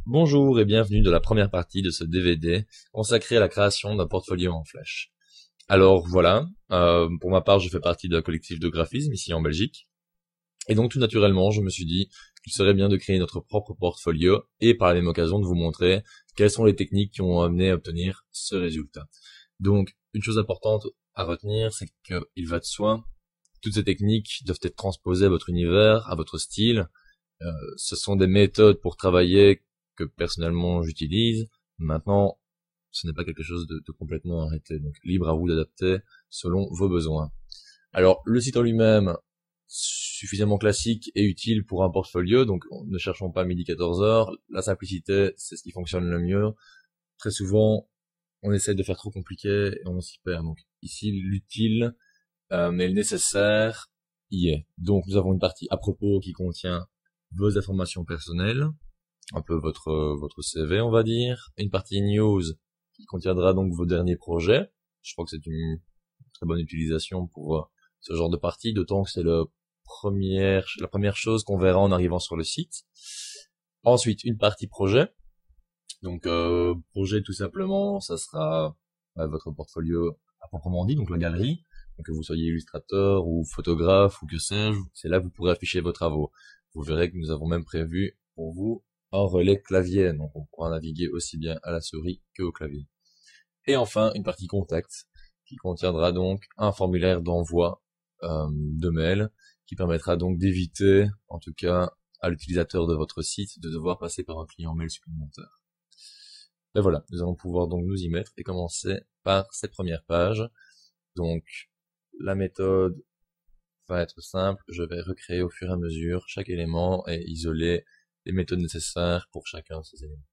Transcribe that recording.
Bonjour et bienvenue dans la première partie de ce DVD consacré à la création d'un portfolio en Flash. Alors voilà, pour ma part je fais partie d'un collectif de graphisme ici en Belgique, et donc tout naturellement je me suis dit qu'il serait bien de créer notre propre portfolio et par la même occasion de vous montrer quelles sont les techniques qui m'ont amené à obtenir ce résultat. Donc une chose importante à retenir, c'est qu'il va de soi, toutes ces techniques doivent être transposées à votre univers, à votre style. Ce sont des méthodes pour travailler que personnellement j'utilise. Maintenant, ce n'est pas quelque chose de complètement arrêté. Donc libre à vous d'adapter selon vos besoins. Alors le site en lui-même, suffisamment classique et utile pour un portfolio. Donc ne cherchons pas midi 14 heures. La simplicité, c'est ce qui fonctionne le mieux. Très souvent, on essaie de faire trop compliqué et on s'y perd. Donc ici, l'utile, mais le nécessaire y est. Donc nous avons une partie à propos qui contient vos informations personnelles, un peu votre CV on va dire, une partie news qui contiendra donc vos derniers projets. Je crois que c'est une très bonne utilisation pour ce genre de partie, d'autant que c'est la première chose qu'on verra en arrivant sur le site. Ensuite, une partie projet. Donc projet tout simplement, ça sera votre portfolio à proprement dit, donc la galerie. Donc que vous soyez illustrateur ou photographe ou que sais-je, c'est là que vous pourrez afficher vos travaux. Vous verrez que nous avons même prévu pour vous un relais clavier, donc on pourra naviguer aussi bien à la souris que au clavier. Et enfin, une partie contact, qui contiendra donc un formulaire d'envoi de mail, qui permettra donc d'éviter, en tout cas à l'utilisateur de votre site, de devoir passer par un client mail supplémentaire. Et voilà, nous allons pouvoir donc nous y mettre et commencer par cette première page. Donc, la méthode va être simple, je vais recréer au fur et à mesure chaque élément et isoler les méthodes nécessaires pour chacun de ces éléments.